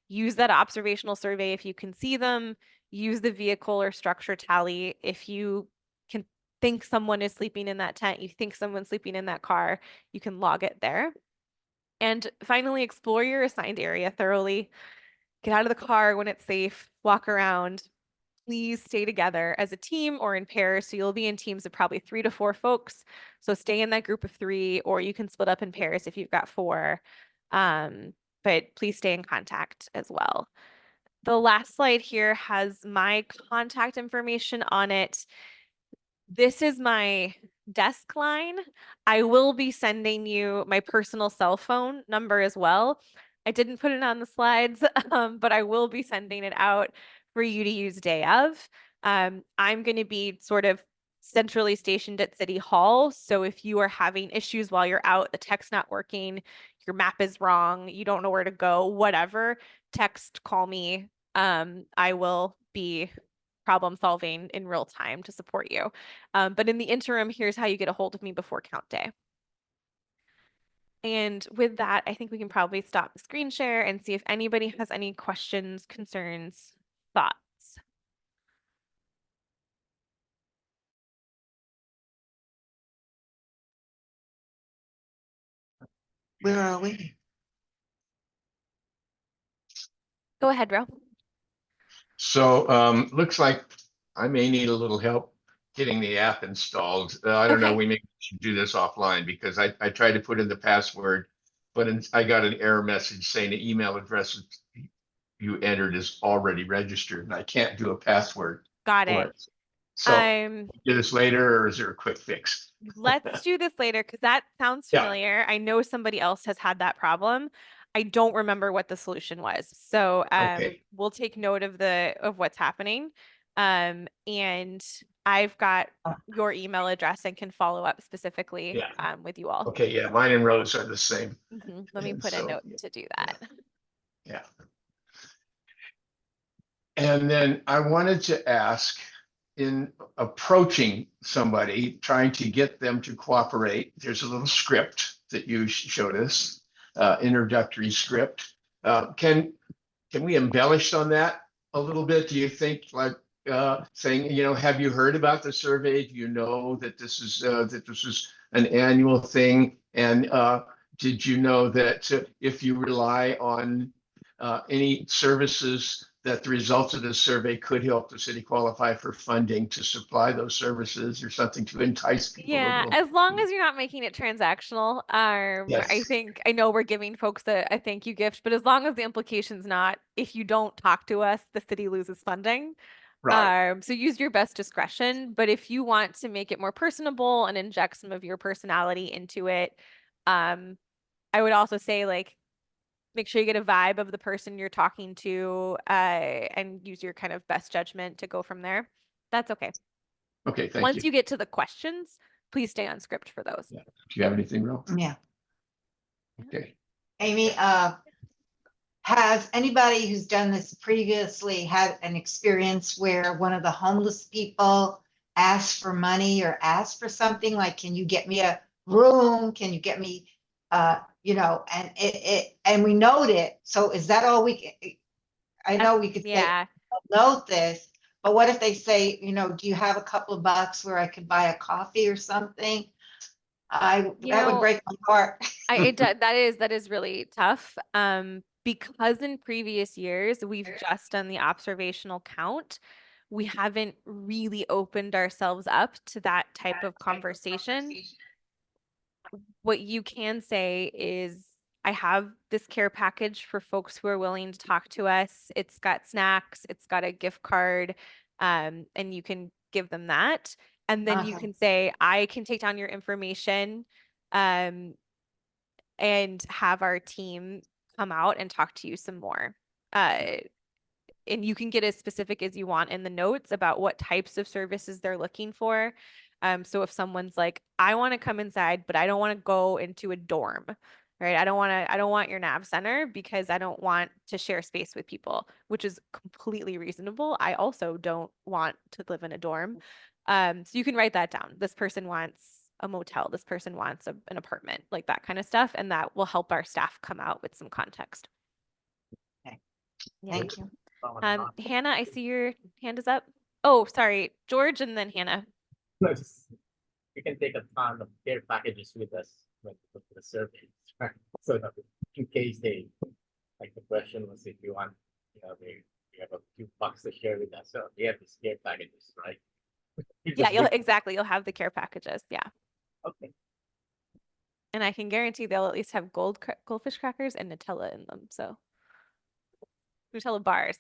use that observational survey if you can see them, use the vehicle or structure tally if you can think someone is sleeping in that tent, you think someone's sleeping in that car, you can log it there. And finally, explore your assigned area thoroughly. get out of the car when it's safe, walk around. Please stay together as a team or in pairs. So you'll be in teams of probably 3 to 4 folks. So stay in that group of 3, or you can split up in pairs if you've got 4. But please stay in contact as well. The last slide here has my contact information on it. This is my desk line. I will be sending you my personal cell phone number as well. I didn't put it on the slides, but I will be sending it out for you to use day of. I'm going to be sort of centrally stationed at City Hall. So if you are having issues while you're out, the tech's not working, your map is wrong, you don't know where to go, whatever, text, call me. I will be problem solving in real time to support you. But in the interim, here's how you get a hold of me before count day. And with that, I think we can probably stop the screen share and see if anybody has any questions, concerns, thoughts. Where are we? Go ahead, Ro. So looks like I may need a little help getting the app installed. I don't know, Okay. we may should do this offline because I tried to put in the password, but I got an error message saying the email address you entered is already registered and I can't do a password Got for it. it. So do this later, or is there a quick fix? Let's do this later because that sounds Yeah. familiar. I know somebody else has had that problem. I don't remember what the solution was. So Okay. we'll take note of what's happening. And I've got your email address and can follow up specifically with you all. Okay, yeah, mine and Rose are the same. Let me And put a so, note to do that. Yeah. And then I wanted to ask, in approaching somebody, trying to get them to cooperate, there's a little script that you showed us, introductory script. Can we embellish on that a little bit? Do you think, like saying, have you heard about the survey? Do you know that this is an annual thing? And did you know that if you rely on any services, that the results of this survey could help the city qualify for funding to supply those services or something to entice people a Yeah, little? as long as you're not making it transactional, I Yes. think I know we're giving folks a thank you gift, but as long as the implication's not, if you don't talk to us, the city loses funding. Right. So use your best discretion, but if you want to make it more personable and inject some of your personality into it, I would also say like make sure you get a vibe of the person you're talking to, and use your kind of best judgment to go from there. That's okay. Okay, thank Once you. you get to the questions, please stay on script for those. Yeah. Do you have anything, Ro? Yeah. Okay. Amy, has anybody who's done this previously had an experience where one of the homeless people asked for money or asked for something like, can you get me a room? Can you get me, and and we note it. So is that all I know we could say, Yeah. note this, but what if they say, do you have a couple of bucks where I could buy a coffee or something? That would break my heart. That is really tough. Because in previous years we've just done the observational count, we haven't really opened ourselves up to that type of conversation. What you can say is, I have this care package for folks who are willing to talk to us. It's got snacks, it's got a gift card, and you can give them that. And then you can say, I can take down your information, and have our team come out and talk to you some more. And you can get as specific as you want in the notes about what types of services they're looking for. So if someone's like, I want to come inside, but I don't want to go into a dorm, right? I don't want your nav center because I don't want to share space with people, which is completely reasonable. I also don't want to live in a dorm. So you can write that down. This person wants a motel. This person wants an apartment, like that kind of stuff. And that will help our staff come out with some context. Okay. Yeah. Thank you. Hannah, I see your hand is up. Oh, sorry, George and then Hannah. No, we can take a ton of care packages with us when we put the survey. So that in case like the question was if you want we have a few bucks to share with us, so they have these care packages, right? You Yeah, just you'll bring- exactly. You'll have the care packages. Yeah. Okay. And I can guarantee they'll at least have goldfish crackers and Nutella in them. So Nutella bars.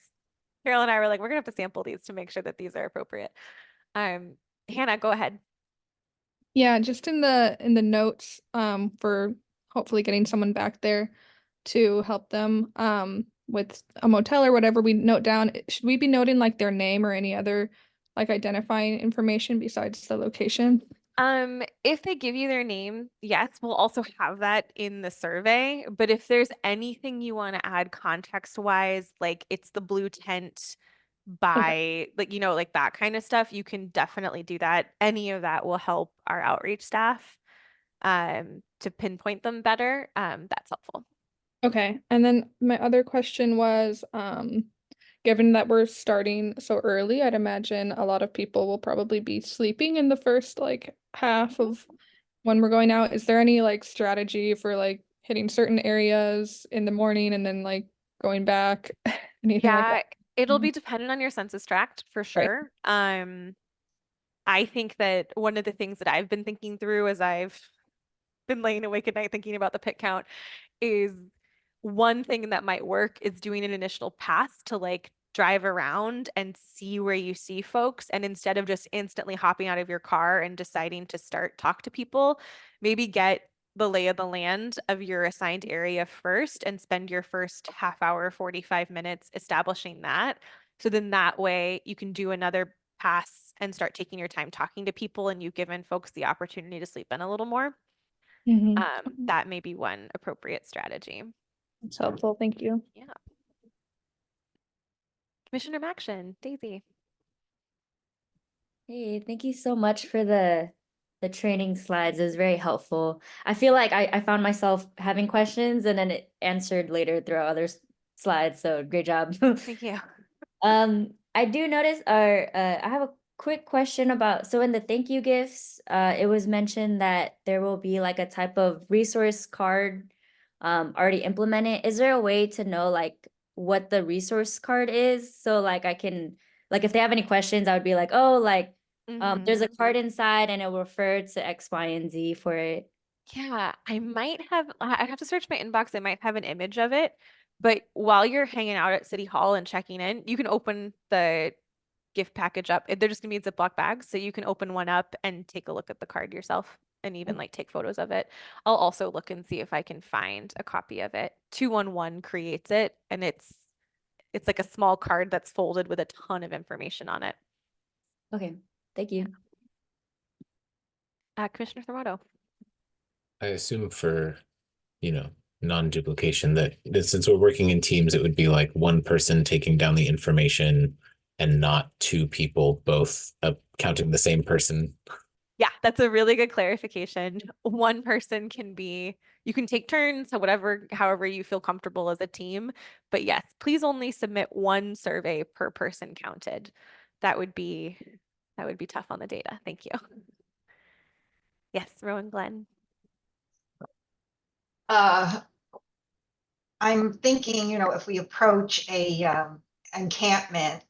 Carol and I were like, we're gonna have to sample these to make sure that these are appropriate. Hannah, go ahead. Yeah, just in the notes for hopefully getting someone back there to help them with a motel or whatever we note down. Should we be noting like their name or any other like identifying information besides the location? If they give you their name, yes, we'll also have that in the survey. But if there's anything you want to add context wise, like it's the blue tent by like, like that kind of stuff, you can definitely do that. Any of that will help our outreach staff to pinpoint them better. That's helpful. Okay. And then my other question was given that we're starting so early, I'd imagine a lot of people will probably be sleeping in the first like half of when we're going out. Is there any like strategy for like hitting certain areas in the morning and then like going back? Anything like Yeah, that? it'll be dependent on your census tract for sure. I think that one of the things that I've been thinking through as I've been laying awake at night thinking about the pit count is one thing that might work is doing an initial pass to like drive around and see where you see folks. And instead of just instantly hopping out of your car and deciding to talk to people, maybe get the lay of the land of your assigned area first and spend your first half hour, 45 minutes establishing that. So then that way you can do another pass and start taking your time talking to people and you've given folks the opportunity to sleep in a little more. Mhm. That may be one appropriate strategy. That's helpful. Thank you. Yeah. Commissioner Maction, Daisy. Hey, thank you so much for the training slides. It was very helpful. I feel like I found myself having questions and then it answered later through other slides. So great job. Thank you. I do notice I have a quick question about, so in the thank you gifts, it was mentioned that there will be like a type of resource card already implemented. Is there a way to know like what the resource card is? So like I can, like if they have any questions, I would be like, oh, like there's a card inside and it will refer to X, Y, and Z for it. Yeah, I'd have to search my inbox. I might have an image of it. But while you're hanging out at City Hall and checking in, you can open the gift package up. They're just gonna be in Ziploc bags, so you can open one up and take a look at the card yourself and even like take photos of it. I'll also look and see if I can find a copy of it. 211 creates it, and it's like a small card that's folded with a ton of information on it. Okay, thank you. Commissioner Thurmado. I assume for, non-duplication that since we're working in teams, it would be like one person taking down the information and not two people both counting the same person. Yeah, that's a really good clarification. One person you can take turns, so however you feel comfortable as a team. But yes, please only submit one survey per person counted. That would be tough on the data. Thank you. Yes, Rowan Glenn. I'm thinking, if we approach a encampment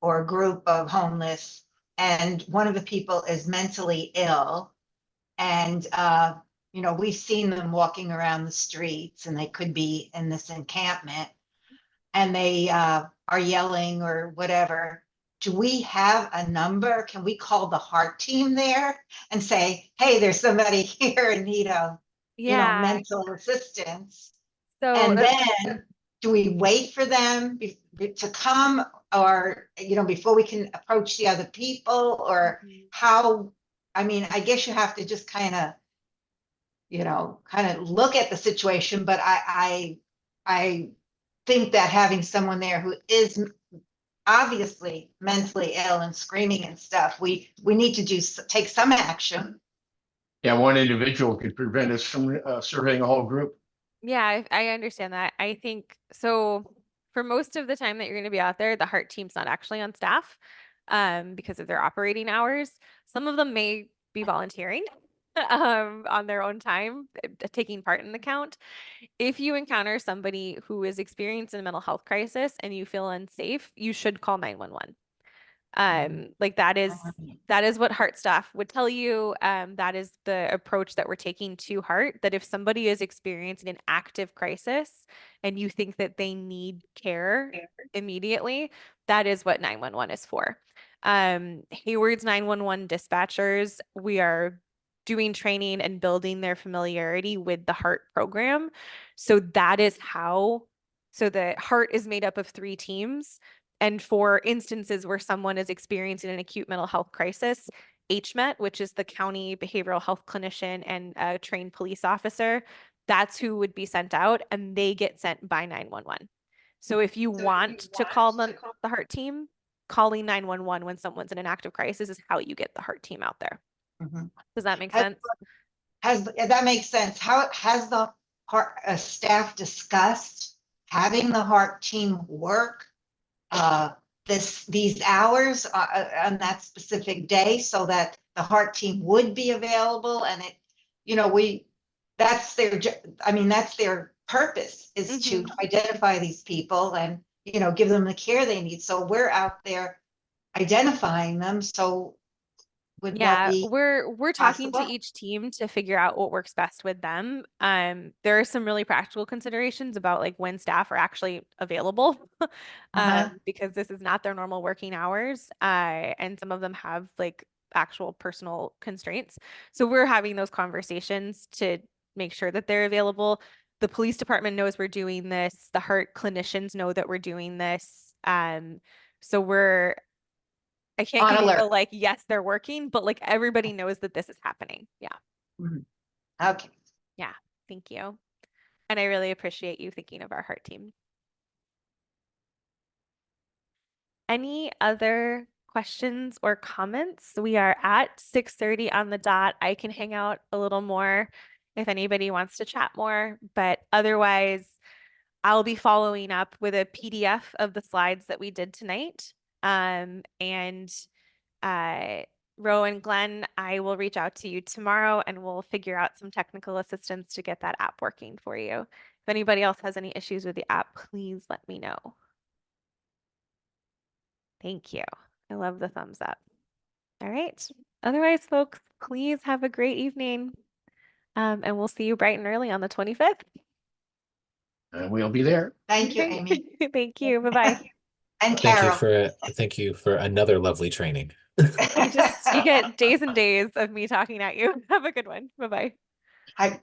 or a group of homeless and one of the people is mentally ill and we've seen them walking around the streets and they could be in this encampment and they are yelling or whatever. Do we have a number? Can we call the heart team there and say, hey, there's somebody here in need of mental assistance? So And then do we wait for them to come or, before we can approach the other people or how, I guess you have to just kind of look at the situation, but I think that having someone there who is obviously mentally ill and screaming and stuff, we need to take some action. Yeah, one individual could prevent us from surveying a whole group. Yeah, I understand that. I think so for most of the time that you're going to be out there, the heart team's not actually on staff because of their operating hours. Some of them may be volunteering. on their own time, taking part in the count. If you encounter somebody who is experiencing a mental health crisis and you feel unsafe, you should call 911. Like that is what Heart staff would tell you. That is the approach that we're taking to Heart, that if somebody is experiencing an active crisis and you think that they need care immediately, that is what 911 is for. Hayward's 911 dispatchers, we are doing training and building their familiarity with the Heart program. So that is how, so the Heart is made up of 3 teams. And for instances where someone is experiencing an acute mental health crisis, HMET, which is the county behavioral health clinician and a trained police officer, that's who would be sent out, and they get sent by 911. So if you want to call the Heart team, calling 911 when someone's in an active crisis is how you get the Heart team out there. Mhm. Does that make Has- sense? That makes sense. How has the Heart staff discussed having the Heart team work these hours on that specific day so that the Heart team would be available? And it, you know, that's their purpose is to identify these people and, you know, give them the care they need. So we're out there identifying them. So would that Yeah, be we're talking to possible? each team to figure out what works best with them. There are some really practical considerations about like when staff are actually available, because this is not their normal working hours, and some of them have like actual personal constraints. So we're having those conversations to make sure that they're available. The police department knows we're doing this. The Heart clinicians know that we're doing this. So I can't On give you the alert. like, yes, they're working, but like everybody knows that this is happening. Yeah. Okay. Yeah. Thank you. And I really appreciate you thinking of our Heart team. Any other questions or comments? We are at 6:30 on the dot. I can hang out a little more if anybody wants to chat more, but otherwise I'll be following up with a PDF of the slides that we did tonight. And Ro and Glenn, I will reach out to you tomorrow and we'll figure out some technical assistance to get that app working for you. If anybody else has any issues with the app, please let me know. Thank you. I love the thumbs up. All right. Otherwise, folks, please have a great evening. And we'll see you bright and early on the 25th. And we'll be there. Thank you, Amy. Thank you. Bye-bye. And Thank you Carol. thank you for another lovely training. You get days and days of me talking at you. Have a good one. Bye-bye. Hi.